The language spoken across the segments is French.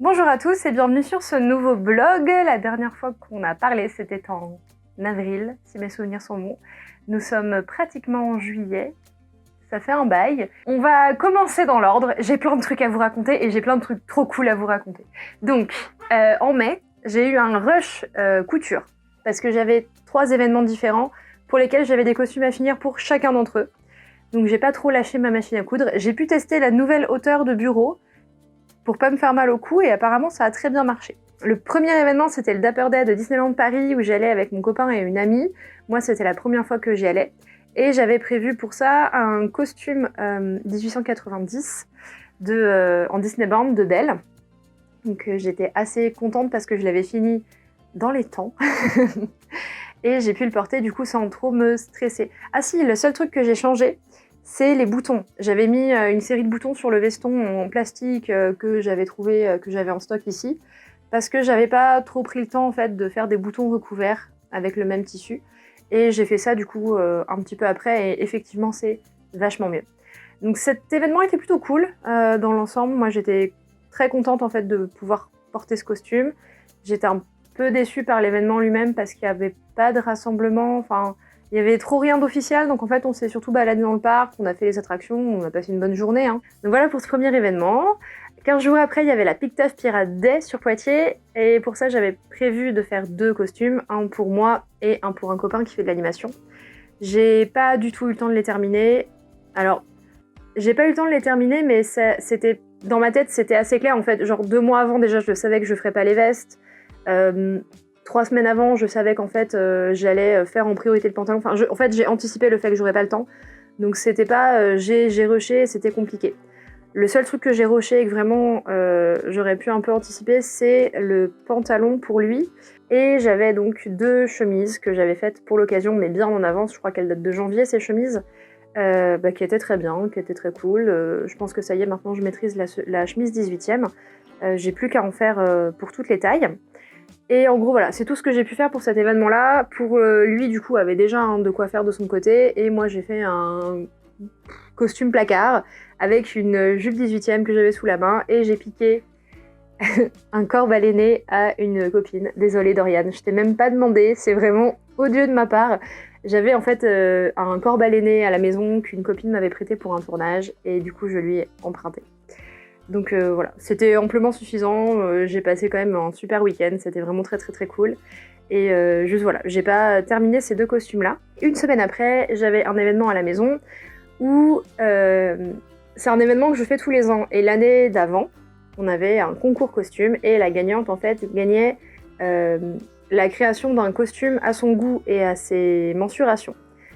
Bonjour à tous et bienvenue sur ce nouveau blog. La dernière fois qu'on a parlé, c'était en avril, si mes souvenirs sont bons. Nous sommes pratiquement en juillet, ça fait un bail. On va commencer dans l'ordre, j'ai plein de trucs à vous raconter et j'ai plein de trucs trop cool à vous raconter. Donc, en mai, j'ai eu un rush couture, parce que j'avais 3 événements différents pour lesquels j'avais des costumes à finir pour chacun d'entre eux. Donc j'ai pas trop lâché ma machine à coudre. J'ai pu tester la nouvelle hauteur de bureau, pour pas me faire mal au cou, et apparemment ça a très bien marché. Le premier événement, c'était le Dapper Day de Disneyland Paris, où j'allais avec mon copain et une amie. Moi, c'était la première fois que j'y allais. Et j'avais prévu pour ça un costume 1890 en Disney Bound de Belle. Donc j'étais assez contente parce que je l'avais fini dans les temps. Et j'ai pu le porter du coup sans trop me stresser. Ah si, le seul truc que j'ai changé, c'est les boutons. J'avais mis une série de boutons sur le veston en plastique que j'avais trouvé, que j'avais en stock ici, parce que j'avais pas trop pris le temps en fait de faire des boutons recouverts avec le même tissu. Et j'ai fait ça du coup un petit peu après, et effectivement c'est vachement mieux. Donc cet événement était plutôt cool dans l'ensemble. Moi j'étais très contente en fait de pouvoir porter ce costume. J'étais un peu déçue par l'événement lui-même parce qu'il n'y avait pas de rassemblement, enfin il y avait trop rien d'officiel, donc en fait on s'est surtout baladé dans le parc, on a fait les attractions, on a passé une bonne journée. Donc voilà pour ce premier événement. 15 jours après, il y avait la Pick Tough Pirate Day sur Poitiers, et pour ça j'avais prévu de faire 2 costumes, un pour moi et un pour un copain qui fait de l'animation. J'ai pas du tout eu le temps de les terminer. Alors, j'ai pas eu le temps de les terminer, mais c'était dans ma tête c'était assez clair en fait. Genre 2 mois avant déjà, je savais que je ferais pas les vestes. 3 semaines avant, je savais qu'en fait j'allais faire en priorité le pantalon. Enfin, en fait, j'ai anticipé le fait que j'aurais pas le temps. Donc c'était pas j'ai rushé, c'était compliqué. Le seul truc que j'ai rushé et que vraiment j'aurais pu un peu anticiper, c'est le pantalon pour lui. Et j'avais donc 2 chemises que j'avais faites pour l'occasion, mais bien en avance. Je crois qu'elles datent de janvier, ces chemises. Qui étaient très bien, qui étaient très cool. Je pense que ça y est, maintenant je maîtrise la chemise 18e. J'ai plus qu'à en faire pour toutes les tailles. Et en gros, voilà, c'est tout ce que j'ai pu faire pour cet événement-là. Pour lui, du coup, avait déjà de quoi faire de son côté. Et moi, j'ai fait un costume placard avec une jupe 18e que j'avais sous la main. Et j'ai piqué un corps baleiné à une copine. Désolée, Dorian, je t'ai même pas demandé. C'est vraiment odieux de ma part. J'avais en fait un corps baleiné à la maison qu'une copine m'avait prêté pour un tournage. Et du coup, je lui ai emprunté. Donc voilà, c'était amplement suffisant, j'ai passé quand même un super week-end, c'était vraiment très très très cool. Et juste voilà, j'ai pas terminé ces 2 costumes-là. Une semaine après, j'avais un événement à la maison où c'est un événement que je fais tous les ans. Et l'année d'avant, on avait un concours costume et la gagnante en fait gagnait la création d'un costume à son goût et à ses mensurations.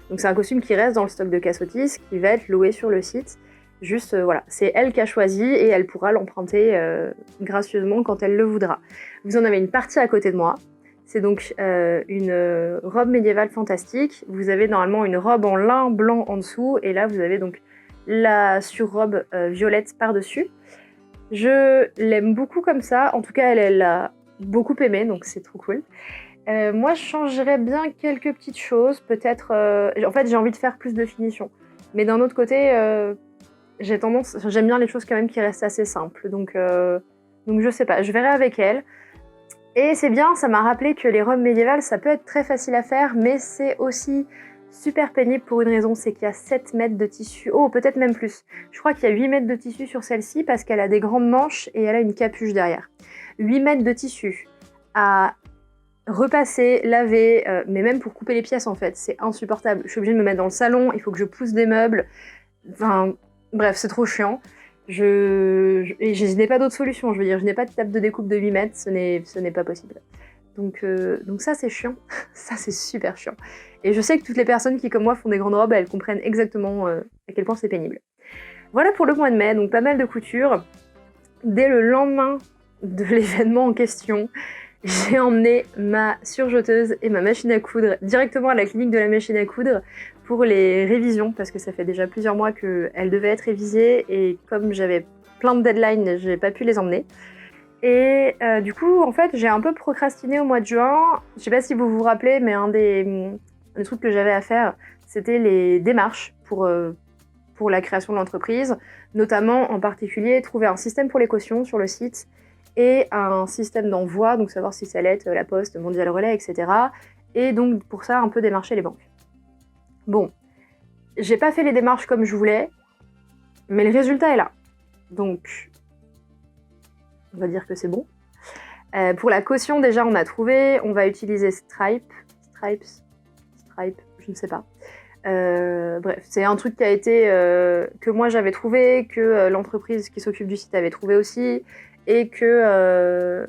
Donc c'est un costume qui reste dans le stock de Cassotis, qui va être loué sur le site. Juste, voilà, c'est elle qui a choisi et elle pourra l'emprunter gracieusement quand elle le voudra. Vous en avez une partie à côté de moi. C'est donc une robe médiévale fantastique. Vous avez normalement une robe en lin blanc en dessous et là vous avez donc la surrobe violette par-dessus. Je l'aime beaucoup comme ça. En tout cas, elle l'a beaucoup aimé, donc c'est trop cool. Moi, je changerais bien quelques petites choses. Peut-être... en fait, j'ai envie de faire plus de finition. Mais d'un autre côté... j'aime bien les choses quand même qui restent assez simples, donc je sais pas, je verrai avec elle. Et c'est bien, ça m'a rappelé que les robes médiévales, ça peut être très facile à faire, mais c'est aussi super pénible pour une raison, c'est qu'il y a 7 mètres de tissu, oh peut-être même plus. Je crois qu'il y a 8 mètres de tissu sur celle-ci parce qu'elle a des grandes manches et elle a une capuche derrière. 8 mètres de tissu à repasser, laver, mais même pour couper les pièces en fait, c'est insupportable. Je suis obligée de me mettre dans le salon, il faut que je pousse des meubles, enfin... Bref, c'est trop chiant. Et je n'ai pas d'autre solution. Je veux dire, je n'ai pas de table de découpe de 8 mètres, ce n'est pas possible. Donc ça, c'est chiant. Ça, c'est super chiant. Et je sais que toutes les personnes qui, comme moi, font des grandes robes, elles comprennent exactement à quel point c'est pénible. Voilà pour le mois de mai, donc pas mal de couture. Dès le lendemain de l'événement en question, j'ai emmené ma surjeteuse et ma machine à coudre directement à la clinique de la machine à coudre pour les révisions, parce que ça fait déjà plusieurs mois qu'elles devaient être révisées, et comme j'avais plein de deadlines, j'ai pas pu les emmener. Et du coup, en fait, j'ai un peu procrastiné au mois de juin. Je sais pas si vous vous rappelez, mais un des trucs que j'avais à faire, c'était les démarches pour la création de l'entreprise, notamment en particulier trouver un système pour les cautions sur le site et un système d'envoi, donc savoir si ça lettre, la poste, Mondial Relais, etc. Et donc pour ça, un peu démarcher les banques. Bon, j'ai pas fait les démarches comme je voulais, mais le résultat est là. Donc, on va dire que c'est bon. Pour la caution, déjà, on a trouvé. On va utiliser Stripe, je ne sais pas. Bref, c'est un truc qui a été que moi j'avais trouvé, que l'entreprise qui s'occupe du site avait trouvé aussi, et que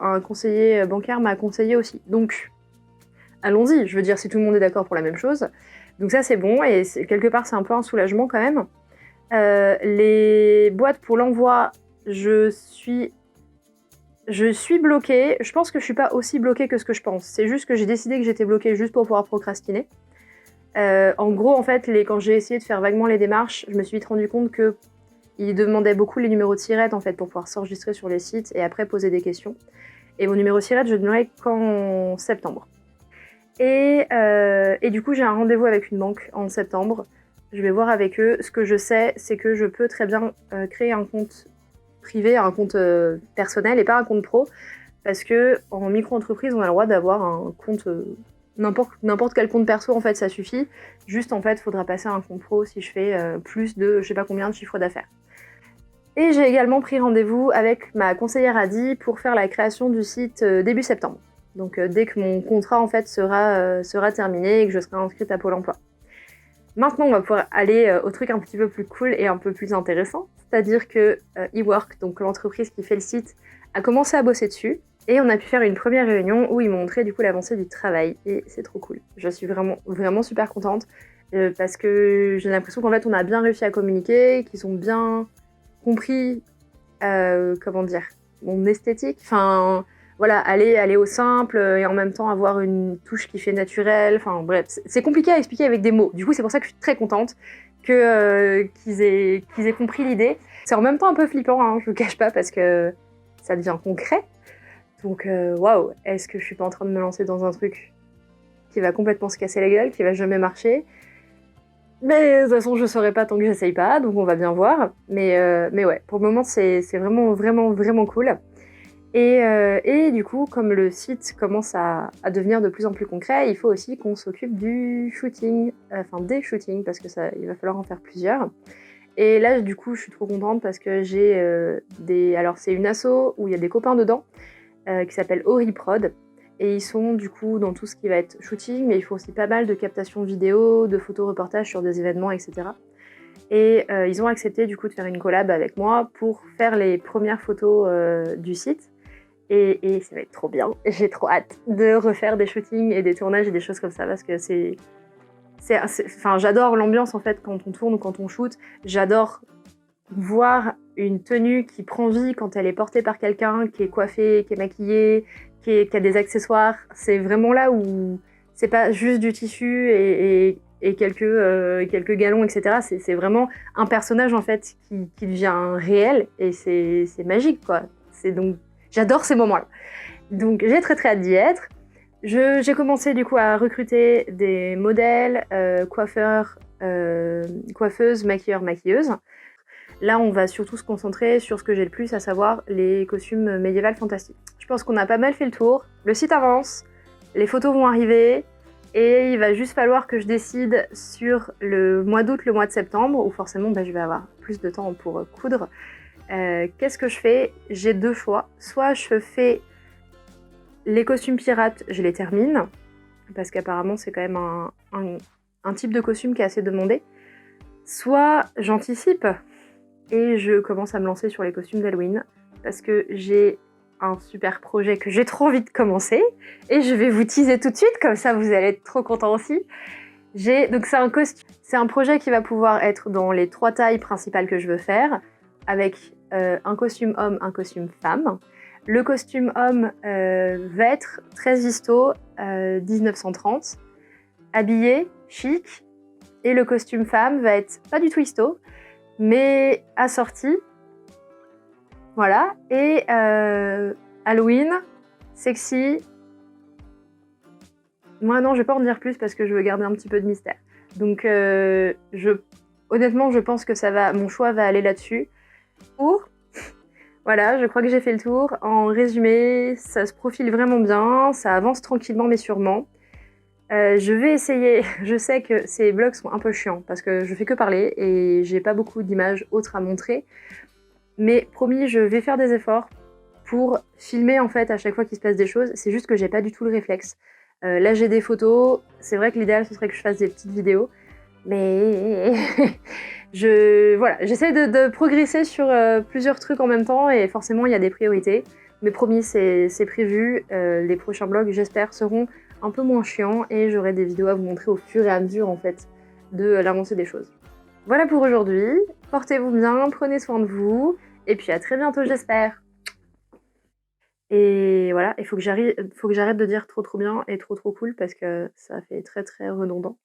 un conseiller bancaire m'a conseillé aussi. Donc, allons-y. Je veux dire, si tout le monde est d'accord pour la même chose. Donc ça, c'est bon, et quelque part, c'est un peu un soulagement quand même. Les boîtes pour l'envoi, je suis bloquée. Je pense que je suis pas aussi bloquée que ce que je pense. C'est juste que j'ai décidé que j'étais bloquée juste pour pouvoir procrastiner. En gros, en fait, quand j'ai essayé de faire vaguement les démarches, je me suis vite rendu compte qu'ils demandaient beaucoup les numéros de SIRET en fait, pour pouvoir s'enregistrer sur les sites et après poser des questions. Et mon numéro SIRET, je le donnerai qu'en septembre. Et du coup, j'ai un rendez-vous avec une banque en septembre. Je vais voir avec eux. Ce que je sais, c'est que je peux très bien créer un compte privé, un compte personnel et pas un compte pro. Parce que en micro-entreprise, on a le droit d'avoir un compte, n'importe quel compte perso, en fait, ça suffit. Juste, en fait, il faudra passer à un compte pro si je fais plus de je sais pas combien de chiffre d'affaires. Et j'ai également pris rendez-vous avec ma conseillère Adi pour faire la création du site début septembre. Donc dès que mon contrat en fait sera terminé et que je serai inscrite à Pôle emploi. Maintenant, on va pouvoir aller au truc un petit peu plus cool et un peu plus intéressant. C'est-à-dire que eWork, donc l'entreprise qui fait le site, a commencé à bosser dessus. Et on a pu faire une première réunion où ils m'ont montré du coup l'avancée du travail. Et c'est trop cool. Je suis vraiment, vraiment super contente. Parce que j'ai l'impression qu'en fait on a bien réussi à communiquer, qu'ils ont bien compris, comment dire, mon esthétique. Enfin, voilà, aller au simple et en même temps avoir une touche qui fait naturelle. Enfin bref, c'est compliqué à expliquer avec des mots. Du coup, c'est pour ça que je suis très contente qu'ils aient compris l'idée. C'est en même temps un peu flippant, hein, je vous cache pas, parce que ça devient concret. Donc waouh, est-ce que je suis pas en train de me lancer dans un truc qui va complètement se casser la gueule, qui va jamais marcher? Mais de toute façon, je saurais pas tant que j'essaye pas, donc on va bien voir. Mais ouais, pour le moment, c'est vraiment, vraiment, vraiment cool. Et du coup, comme le site commence à devenir de plus en plus concret, il faut aussi qu'on s'occupe du shooting, enfin des shootings, parce que il va falloir en faire plusieurs. Et là, du coup, je suis trop contente parce que j'ai Alors, c'est une asso où il y a des copains dedans, qui s'appelle Oriprod. Et ils sont du coup dans tout ce qui va être shooting, mais ils font aussi pas mal de captations vidéo, de photos reportages sur des événements, etc. Et ils ont accepté du coup de faire une collab avec moi pour faire les premières photos du site. Et ça va être trop bien. J'ai trop hâte de refaire des shootings et des tournages et des choses comme ça parce que enfin, j'adore l'ambiance en fait quand on tourne ou quand on shoot. J'adore voir une tenue qui prend vie quand elle est portée par quelqu'un, qui est coiffée, qui est maquillée, qui a des accessoires. C'est vraiment là où c'est pas juste du tissu et quelques galons, etc. C'est vraiment un personnage en fait qui devient réel et c'est magique quoi. Donc j'adore ces moments-là. Donc j'ai très très hâte d'y être. J'ai commencé du coup à recruter des modèles, coiffeurs, coiffeuses, maquilleurs, maquilleuses. Là, on va surtout se concentrer sur ce que j'ai le plus, à savoir les costumes médiévales fantastiques. Je pense qu'on a pas mal fait le tour. Le site avance, les photos vont arriver, et il va juste falloir que je décide sur le mois d'août, le mois de septembre, où forcément je vais avoir plus de temps pour coudre. Qu'est-ce que je fais? J'ai deux choix. Soit je fais les costumes pirates, je les termine, parce qu'apparemment c'est quand même un type de costume qui est assez demandé. Soit j'anticipe et je commence à me lancer sur les costumes d'Halloween, parce que j'ai un super projet que j'ai trop envie de commencer, et je vais vous teaser tout de suite, comme ça vous allez être trop contents aussi. Donc c'est un projet qui va pouvoir être dans les 3 tailles principales que je veux faire, avec un costume homme, un costume femme. Le costume homme va être très histo, 1930, habillé, chic, et le costume femme va être pas du tout histo, mais assorti. Voilà, et Halloween, sexy. Moi non, je vais pas en dire plus parce que je veux garder un petit peu de mystère. Donc honnêtement, je pense que mon choix va aller là-dessus. Voilà, je crois que j'ai fait le tour. En résumé, ça se profile vraiment bien, ça avance tranquillement mais sûrement. Je vais essayer, je sais que ces vlogs sont un peu chiants parce que je fais que parler et j'ai pas beaucoup d'images autres à montrer. Mais promis, je vais faire des efforts pour filmer en fait à chaque fois qu'il se passe des choses. C'est juste que j'ai pas du tout le réflexe. Là j'ai des photos, c'est vrai que l'idéal ce serait que je fasse des petites vidéos. Mais voilà, j'essaie de progresser sur plusieurs trucs en même temps et forcément il y a des priorités. Mais promis, c'est prévu. Les prochains vlogs, j'espère, seront un peu moins chiants et j'aurai des vidéos à vous montrer au fur et à mesure en fait de l'avancée des choses. Voilà pour aujourd'hui. Portez-vous bien, prenez soin de vous et puis à très bientôt j'espère. Et voilà, il faut que j'arrête de dire trop bien et trop cool parce que ça fait très redondant.